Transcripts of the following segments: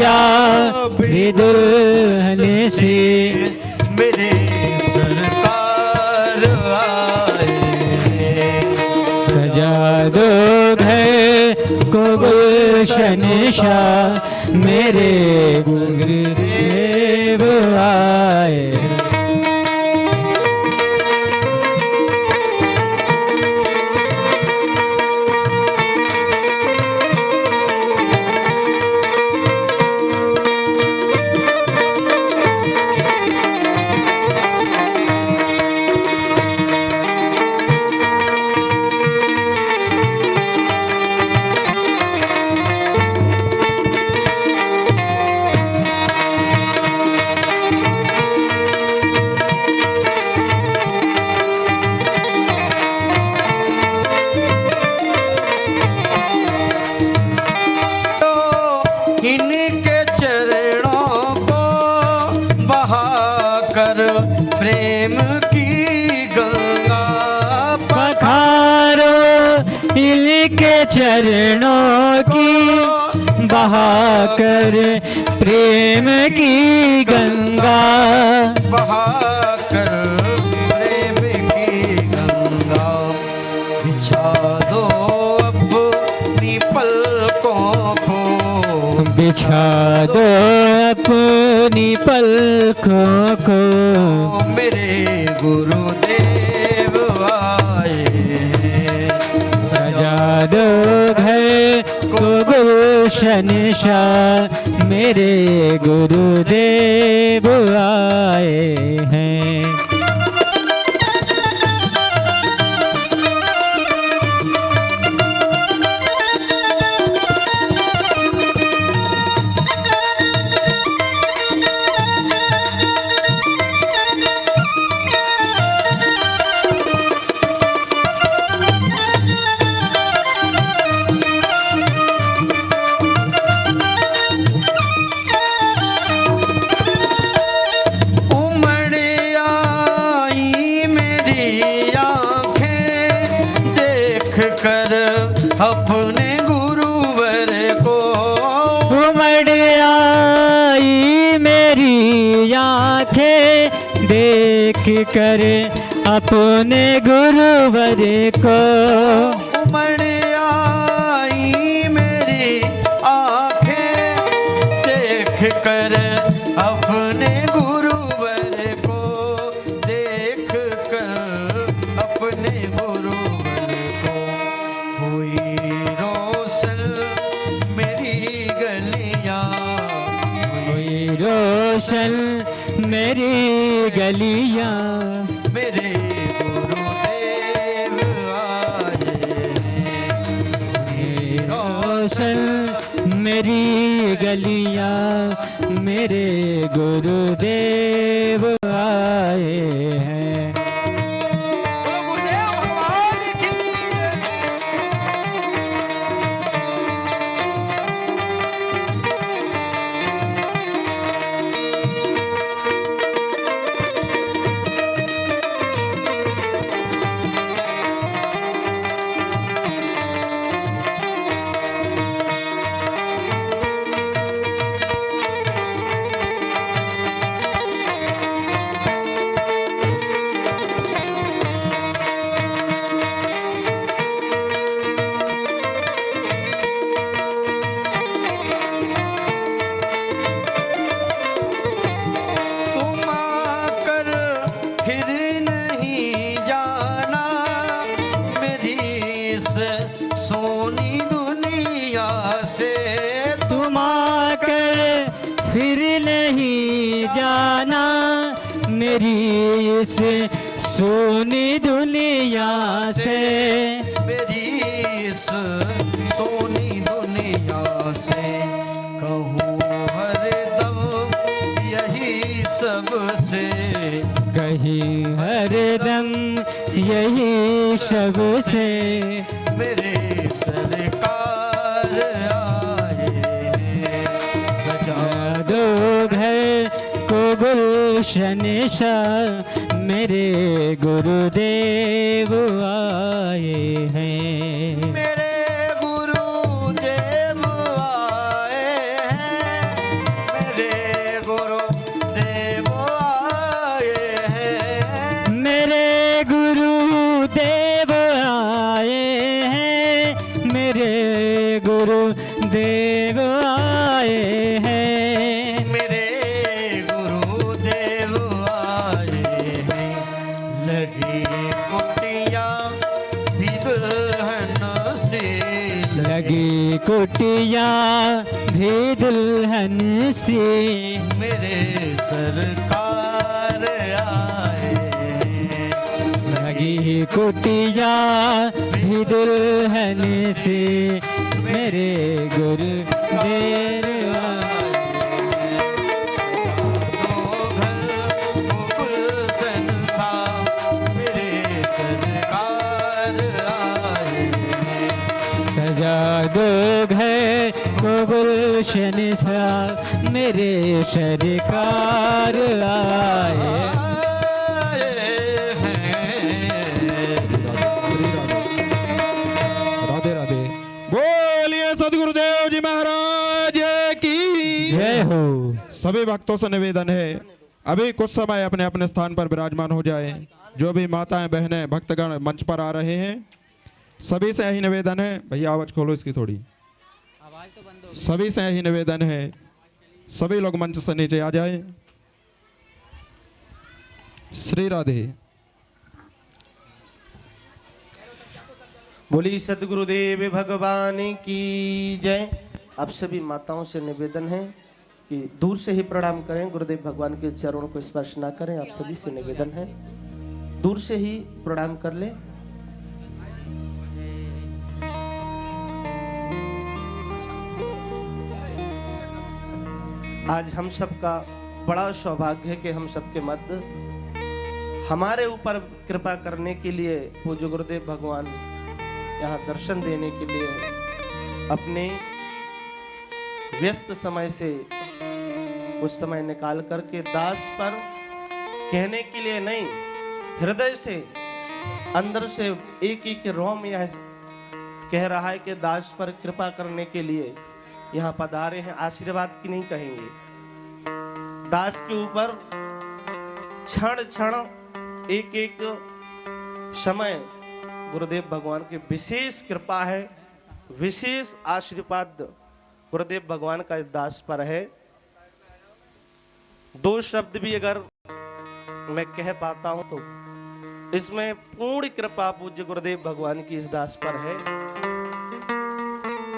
भी दुल्हन से मेरे सरकार आए। सजा दो घर को गुलशन शाह मेरे गुरुदेव आए। इनके चरणों को बहाकर प्रेम की गंगा पखारो इनके चरणों की बहाकर प्रेम की गंगा। बहाकर प्रेम की गंगा बिछा दो अपनी पलकों को। बिछा दो अपनी पलकों को मेरे गुरुदेव आए। सजा दो घर को गुलशन शाह मेरे गुरुदेव आए हैं। कर अपने गुरुवर को उमड़ आई मेरी आंखें देख कर अपने गुरुवर को। उमड़ आई मेरी आंखें देख कर अपने गुरुवर को। देख कर अपने गुरुवर को हुई रोशन मेरी गलियां। हुई रोशन मेरी गलियां मेरे गुरुदेव आए। रोशन मेरी गलियां मेरे गुरुदेव आए हैं। सोनी दुनिया से तुम आकर फिर नहीं जाना मेरी इस सोनी दुनिया से। मेरी इस सोनी दुनिया से कहूँ हरदम यही सबसे। कहीं हरदम यही सबसे मेरे सरकार आए। सजा दो घर को गुलशन शाह मेरे गुरुदेव आए हैं। मेरे गुरुदेव आए हैं। कुटिया भी दुल्हन सी, मेरे सरकार आए लगी कुटिया भी दुल्हन सी, मेरे गुरुदेव सजा दो घर को गुलशन सा, मेरे सरकार आए। राधे राधे। बोलिए सदगुरुदेव जी महाराज की जय हो। सभी भक्तों से निवेदन है अभी कुछ समय अपने अपने स्थान पर विराजमान हो जाए। जो भी माताएं बहनें भक्तगण मंच पर आ रहे हैं सभी से यही निवेदन है, भैया आवाज खोलो इसकी थोड़ी, सभी से यही निवेदन है सभी लोग मंच से नीचे आ जाए। श्री राधे। बोली सदगुरुदेव भगवान की जय। आप सभी माताओं से निवेदन है कि दूर से ही प्रणाम करें, गुरुदेव भगवान के चरणों को स्पर्श ना करें। आप सभी से निवेदन है दूर से ही प्रणाम कर ले। आज हम सबका बड़ा सौभाग्य है कि हम सबके मध्य हमारे ऊपर कृपा करने के लिए पूज्य गुरुदेव भगवान यहाँ दर्शन देने के लिए अपने व्यस्त समय से कुछ समय निकाल करके दास पर कहने के लिए नहीं, हृदय से अंदर से एक एक रोम यह कह रहा है कि दास पर कृपा करने के लिए यहाँ पधारे हैं। आशीर्वाद की नहीं कहेंगे, दास के ऊपर क्षण क्षण एक एक समय गुरुदेव भगवान की विशेष कृपा है, विशेष आशीर्वाद गुरुदेव भगवान का दास पर है। दो शब्द भी अगर मैं कह पाता हूं तो इसमें पूर्ण कृपा पूज्य गुरुदेव भगवान की इस दास पर है,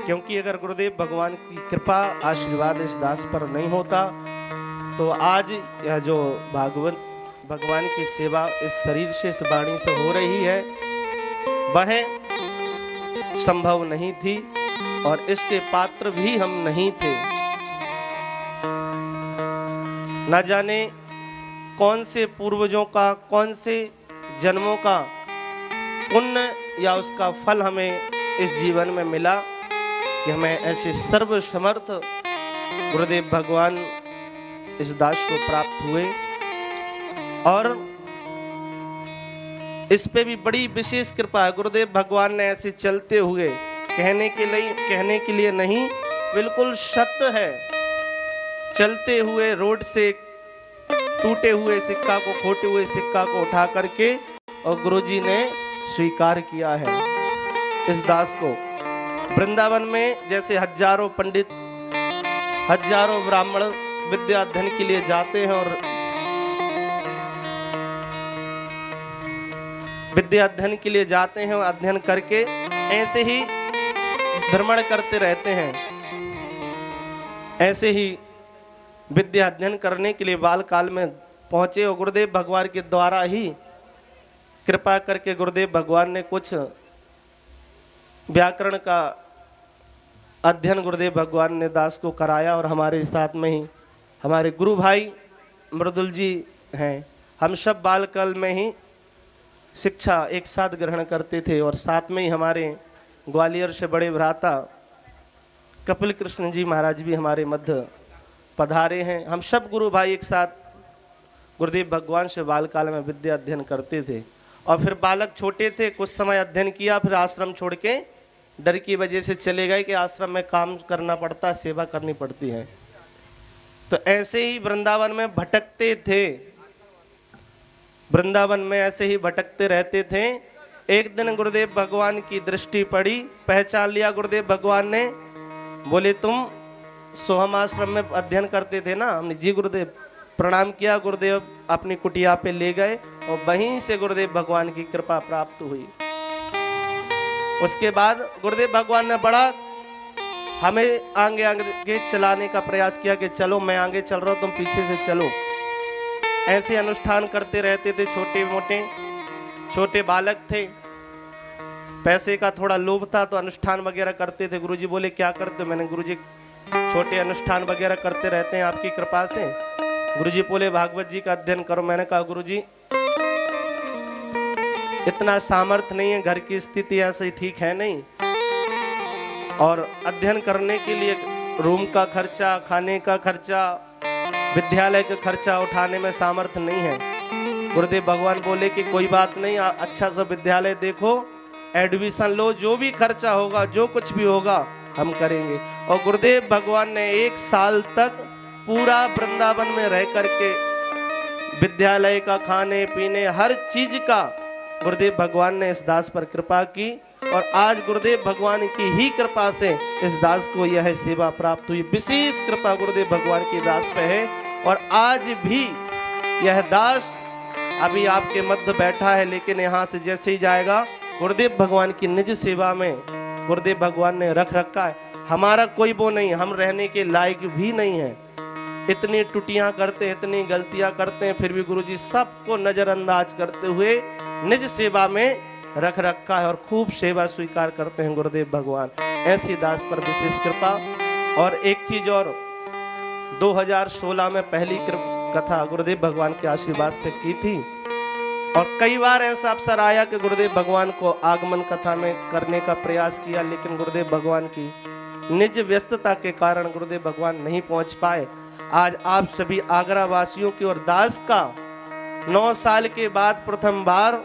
क्योंकि अगर गुरुदेव भगवान की कृपा आशीर्वाद इस दास पर नहीं होता तो आज यह जो भागवत भगवान की सेवा इस शरीर से, इस वाणी से हो रही है वह संभव नहीं थी और इसके पात्र भी हम नहीं थे। न जाने कौन से पूर्वजों का, कौन से जन्मों का पुण्य या उसका फल हमें इस जीवन में मिला कि हमें ऐसे सर्व समर्थ गुरुदेव भगवान इस दास को प्राप्त हुए। और इस पे भी बड़ी विशेष कृपा है, गुरुदेव भगवान ने ऐसे चलते हुए कहने के लिए नहीं, बिल्कुल सत्य है, चलते हुए रोड से टूटे हुए सिक्का को, खोटे हुए सिक्का को उठा करके और गुरुजी ने स्वीकार किया है इस दास को। वृंदावन में जैसे हजारों पंडित, हजारों ब्राह्मण विद्या अध्ययन के लिए जाते हैं और विद्या अध्ययन के लिए जाते हैं और अध्ययन करके ऐसे ही भ्रमण करते रहते हैं, ऐसे ही विद्या अध्ययन करने के लिए बाल काल में पहुंचे और गुरुदेव भगवान के द्वारा ही कृपा करके गुरुदेव भगवान ने कुछ व्याकरण का अध्ययन गुरुदेव भगवान ने दास को कराया। और हमारे साथ में ही हमारे गुरु भाई मृदुल जी हैं, हम सब बालकाल में ही शिक्षा एक साथ ग्रहण करते थे और साथ में ही हमारे ग्वालियर से बड़े भ्राता कपिल कृष्ण जी महाराज भी हमारे मध्य पधारे हैं। हम सब गुरु भाई एक साथ गुरुदेव भगवान से बालकाल में विद्या अध्ययन करते थे और फिर बालक छोटे थे, कुछ समय अध्ययन किया, फिर आश्रम छोड़ के डर की वजह से चले गए कि आश्रम में काम करना पड़ता है, सेवा करनी पड़ती है। तो ऐसे ही वृंदावन में भटकते थे, वृंदावन में ऐसे ही भटकते रहते थे। एक दिन गुरुदेव भगवान की दृष्टि पड़ी, पहचान लिया गुरुदेव भगवान ने, बोले तुम सोहम आश्रम में अध्ययन करते थे ना? हमने जी गुरुदेव, प्रणाम किया। गुरुदेव अपनी कुटिया पे ले गए और वहीं से गुरुदेव भगवान की कृपा प्राप्त हुई। उसके बाद गुरुदेव भगवान ने बड़ा हमें आगे आगे चलाने का प्रयास किया कि चलो मैं आगे चल रहा हूँ, तुम पीछे से चलो। ऐसे अनुष्ठान करते रहते थे। छोटे मोटे छोटे बालक थे, पैसे का थोड़ा लोभ था तो अनुष्ठान वगैरह करते थे। गुरुजी बोले क्या करते हो? मैंने गुरुजी छोटे अनुष्ठान वगैरह करते रहते हैं आपकी कृपा से। गुरुजी बोले भागवत जी का अध्ययन करो। मैंने कहा गुरुजी इतना सामर्थ्य नहीं है, घर की स्थिति ऐसे ही ठीक है नहीं, और अध्ययन करने के लिए रूम का खर्चा, खाने का खर्चा, विद्यालय का खर्चा उठाने में सामर्थ्य नहीं है। गुरुदेव भगवान बोले कि कोई बात नहीं, अच्छा सा विद्यालय देखो, एडमिशन लो, जो भी खर्चा होगा, जो कुछ भी होगा हम करेंगे। और गुरुदेव भगवान ने 1 साल तक पूरा वृंदावन में रह करके विद्यालय का, खाने पीने, हर चीज का गुरुदेव भगवान ने इस दास पर कृपा की। और आज गुरुदेव भगवान की ही कृपा से इस दास को यह सेवा प्राप्त हुई। विशेष कृपा गुरुदेव भगवान की दास पे है। और आज भी यह दास अभी आपके मध्य बैठा है, लेकिन यहाँ से जैसे ही जाएगा गुरुदेव भगवान की निज सेवा में गुरुदेव भगवान ने रख रखा है। हमारा कोई वो नहीं, हम रहने के लायक भी नहीं है। इतनी टुटियां करते हैं, इतनी गलतियां करते हैं, फिर भी गुरुजी सबको नजरअंदाज करते हुए निज सेवा में रख रखा है और खूब सेवा स्वीकार करते हैं गुरुदेव भगवान। ऐसी दास पर विशेष कृपा। और एक चीज और, 2016 में पहली कथा गुरुदेव भगवान के आशीर्वाद से की थी। और कई बार ऐसा अवसर आया कि गुरुदेव भगवान को आगमन कथा में करने का प्रयास किया, लेकिन गुरुदेव भगवान की निज व्यस्तता के कारण गुरुदेव भगवान नहीं पहुंच पाए। आज आप सभी आगरा वासियों की और दास का 9 साल के बाद प्रथम बार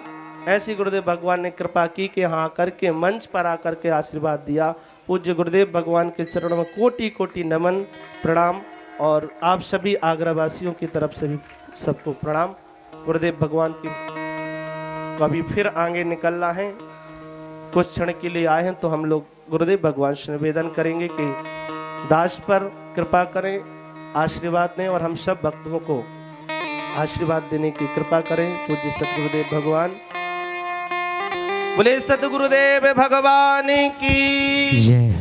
ऐसी गुरुदेव भगवान ने कृपा की कि यहाँ करके मंच पर आकर के आशीर्वाद दिया। पूज्य गुरुदेव भगवान के चरणों में कोटि कोटि नमन प्रणाम। और आप सभी आगरा वासियों की तरफ से भी सबको प्रणाम। गुरुदेव भगवान की कभी फिर आगे निकलना है, कुछ क्षण के लिए आए हैं, तो हम लोग गुरुदेव भगवान से निवेदन करेंगे कि दास पर कृपा करें, आशीर्वाद दें और हम सब भक्तों को आशीर्वाद देने की कृपा करें। पूज्य सतगुरुदेव भगवान। बोले सतगुरुदेव भगवान की जय।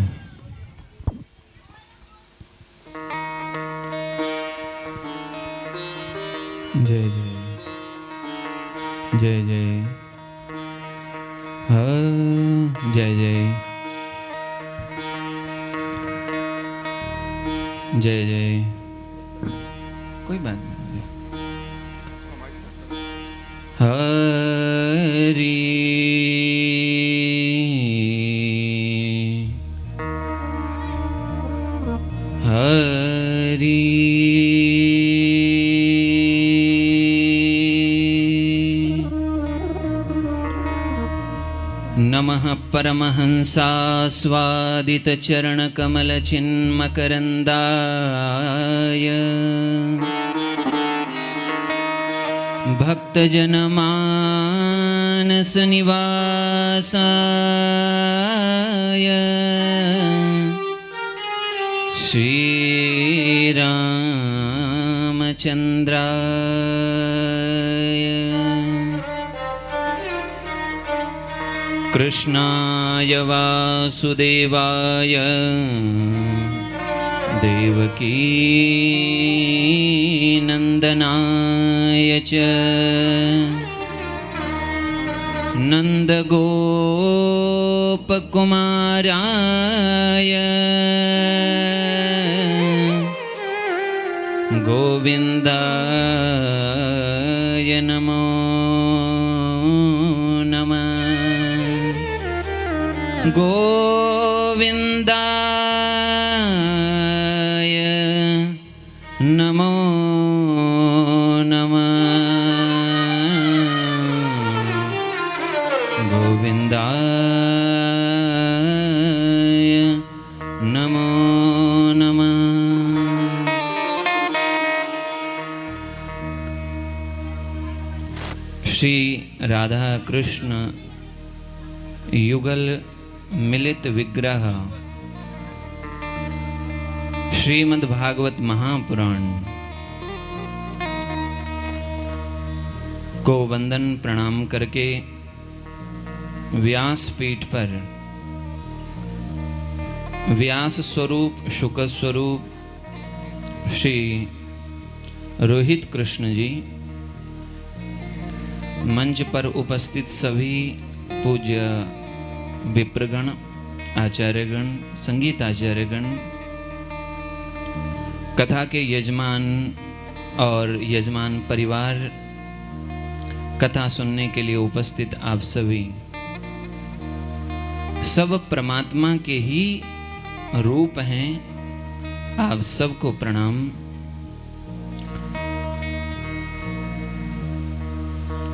जय जय जय जय। हाँ जय जय जय जय। कोई बात नहीं। हरि हरि नमः परमहंसास्वादित चरण कमल चिन्मकरंदाय भक्तजनमानस निवासाय श्री रामचंद्राय कृष्णाय वासुदेवाय देवकी नंदनाय च नंदगोपकुमाराय गोविंदाय नमो नमः। गोविंदाय नमो नमः। गोविंदाय नमो नमः। श्री राधा कृष्ण युगल मिलित विग्रह श्रीमद् भागवत महापुराण को वंदन प्रणाम करके व्यासपीठ पर व्यास स्वरूप शुक स्वरूप श्री रोहित कृष्ण जी, मंच पर उपस्थित सभी पूज्य विप्रगण, आचार्यगण, संगीत आचार्यगण, कथा के यजमान और यजमान परिवार, कथा सुनने के लिए उपस्थित आप सभी, सब परमात्मा के ही रूप हैं। आप सबको प्रणाम।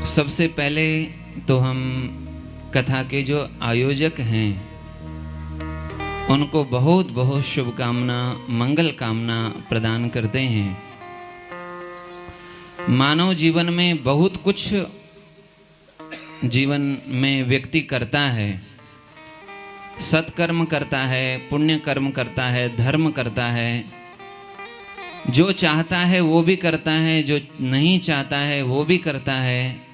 सबसे पहले तो हम कथा के जो आयोजक हैं उनको बहुत बहुत शुभकामना, मंगल कामना प्रदान करते हैं। मानव जीवन में बहुत कुछ जीवन में व्यक्ति करता है, सत्कर्म करता है, पुण्य कर्म करता है, धर्म करता है, जो चाहता है वो भी करता है, जो नहीं चाहता है वो भी करता है।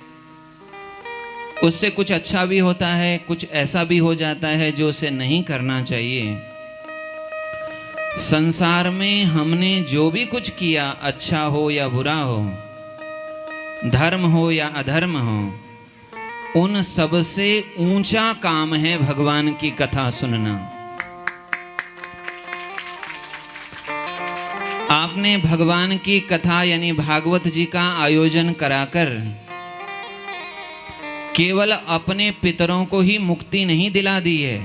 उससे कुछ अच्छा भी होता है, कुछ ऐसा भी हो जाता है जो उसे नहीं करना चाहिए। संसार में हमने जो भी कुछ किया, अच्छा हो या बुरा हो, धर्म हो या अधर्म हो, उन सब से ऊंचा काम है भगवान की कथा सुनना। आपने भगवान की कथा यानी भागवत जी का आयोजन कराकर केवल अपने पितरों को ही मुक्ति नहीं दिला दी है,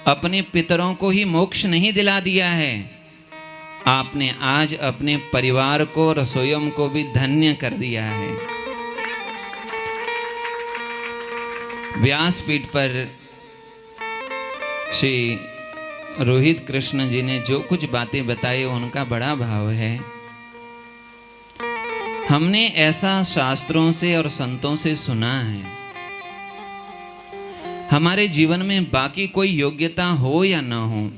अपने पितरों को ही मोक्ष नहीं दिला दिया है, आपने आज अपने परिवार को, रसोइयों को भी धन्य कर दिया है। व्यासपीठ पर श्री रोहित कृष्ण जी ने जो कुछ बातें बताई उनका बड़ा भाव है। हमने ऐसा शास्त्रों से और संतों से सुना है। हमारे जीवन में बाकी कोई योग्यता हो या ना हो,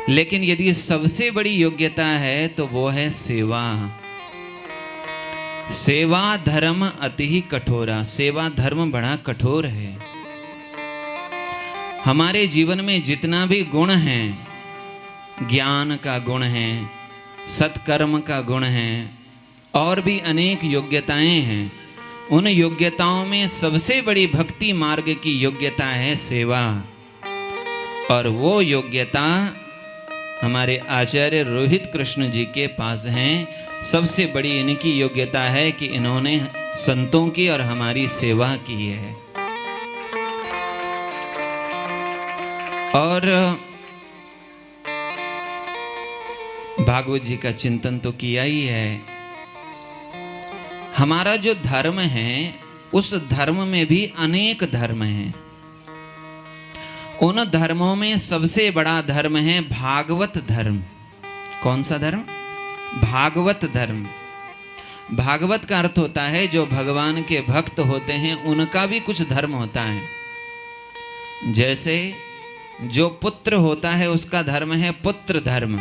लेकिन यदि सबसे बड़ी योग्यता है तो वो है सेवा। सेवा धर्म अति ही कठोरा। सेवा धर्म बड़ा कठोर है। हमारे जीवन में जितना भी गुण है, ज्ञान का गुण है, सत्कर्म का गुण है, और भी अनेक योग्यताएं हैं, उन योग्यताओं में सबसे बड़ी भक्ति मार्ग की योग्यता है सेवा। और वो योग्यता हमारे आचार्य रोहित कृष्ण जी के पास हैं। सबसे बड़ी इनकी योग्यता है कि इन्होंने संतों की और हमारी सेवा की है। और भागवत जी का चिंतन तो किया ही है। हमारा जो धर्म है उस धर्म में भी अनेक धर्म हैं। उन धर्मों में सबसे बड़ा धर्म है भागवत धर्म। कौन सा धर्म? भागवत धर्म। भागवत का अर्थ होता है जो भगवान के भक्त होते हैं उनका भी कुछ धर्म होता है। जैसे जो पुत्र होता है उसका धर्म है पुत्र धर्म,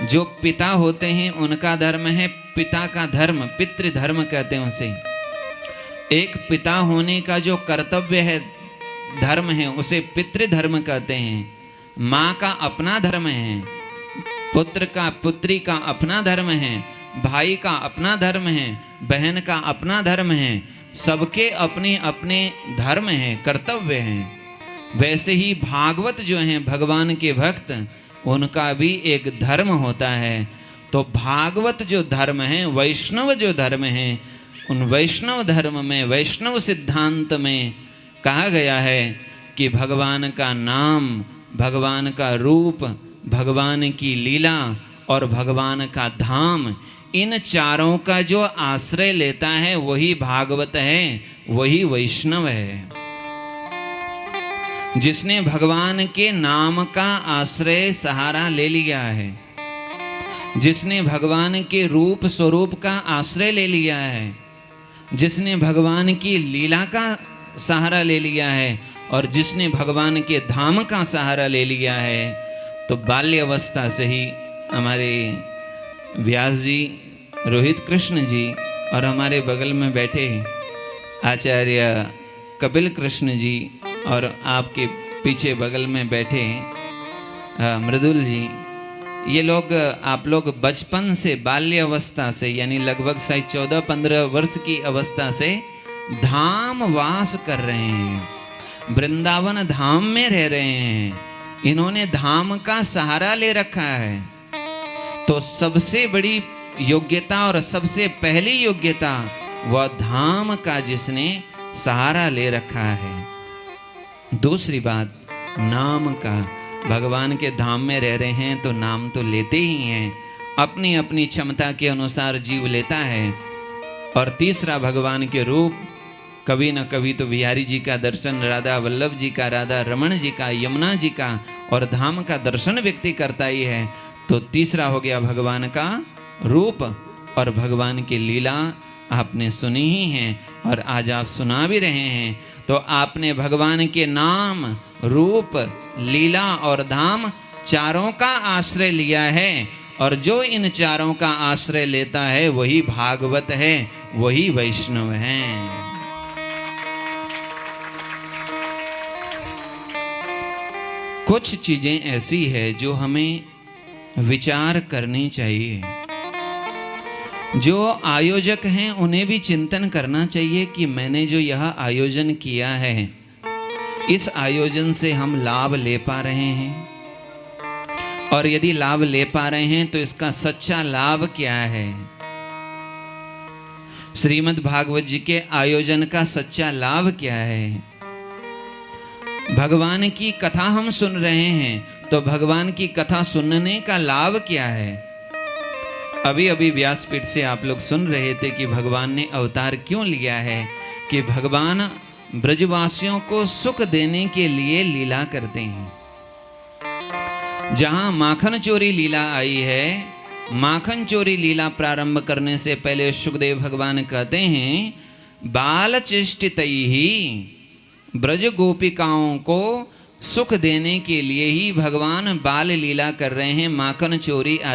जो पिता होते हैं उनका धर्म है पिता का धर्म, पितृ धर्म कहते हैं उसे। एक पिता होने का जो कर्तव्य है, धर्म है, उसे पितृ धर्म कहते हैं। माँ का अपना धर्म है, पुत्र का, पुत्री का अपना धर्म है, भाई का अपना धर्म है, बहन का अपना धर्म है। सबके अपने अपने धर्म हैं, कर्तव्य हैं। वैसे ही भागवत जो हैं भगवान के भक्त, उनका भी एक धर्म होता है। तो भागवत जो धर्म है, वैष्णव जो धर्म है, उन वैष्णव धर्म में, वैष्णव सिद्धांत में कहा गया है कि भगवान का नाम, भगवान का रूप, भगवान की लीला और भगवान का धाम, इन चारों का जो आश्रय लेता है वही भागवत है, वही वैष्णव है। जिसने भगवान के नाम का आश्रय सहारा ले लिया है, जिसने भगवान के रूप स्वरूप का आश्रय ले लिया है, जिसने भगवान की लीला का सहारा ले लिया है और जिसने भगवान के धाम का सहारा ले लिया है, तो बाल्य अवस्था से ही हमारे व्यास जी, रोहित कृष्ण जी और हमारे बगल में बैठे आचार्य कपिल कृष्ण जी और आपके पीछे बगल में बैठे मृदुल जी, ये लोग, आप लोग बचपन से, बाल्य अवस्था से, यानी लगभग 14-15 वर्ष की अवस्था से धाम वास कर रहे हैं, वृंदावन धाम में रह रहे हैं। इन्होंने धाम का सहारा ले रखा है। तो सबसे बड़ी योग्यता और सबसे पहली योग्यता वह धाम का जिसने सहारा ले रखा है। दूसरी बात, नाम का। भगवान के धाम में रह रहे हैं तो नाम तो लेते ही हैं, अपनी अपनी क्षमता के अनुसार जीव लेता है। और तीसरा, भगवान के रूप, कभी न कभी तो बिहारी जी का दर्शन, राधा वल्लभ जी का, राधा रमण जी का, यमुना जी का, और धाम का दर्शन व्यक्ति करता ही है। तो तीसरा हो गया भगवान का रूप, और भगवान की लीला आपने सुनी ही है और आज आप सुना भी रहे हैं। तो आपने भगवान के नाम, रूप, लीला और धाम चारों का आश्रय लिया है, और जो इन चारों का आश्रय लेता है वही भागवत है, वही वैष्णव है। कुछ चीजें ऐसी है जो हमें विचार करनी चाहिए। जो आयोजक हैं उन्हें भी चिंतन करना चाहिए कि मैंने जो यह आयोजन किया है, इस आयोजन से हम लाभ ले पा रहे हैं, और यदि लाभ ले पा रहे हैं तो इसका सच्चा लाभ क्या है। श्रीमद् भागवत जी के आयोजन का सच्चा लाभ क्या है। भगवान की कथा हम सुन रहे हैं तो भगवान की कथा सुनने का लाभ क्या है। अभी अभी व्यासपीठ से आप लोग सुन रहे थे कि भगवान ने अवतार क्यों लिया है, कि भगवान ब्रजवासियों को सुख देने के लिए लीला करते हैं। जहां माखन चोरी लीला आई है, माखन चोरी लीला प्रारंभ करने से पहले सुखदेव भगवान कहते हैं, बाल चेष्टितैहि, ब्रज गोपिकाओं को सुख देने के लिए ही भगवान बाल लीला कर रहे हैं, माखन चोरी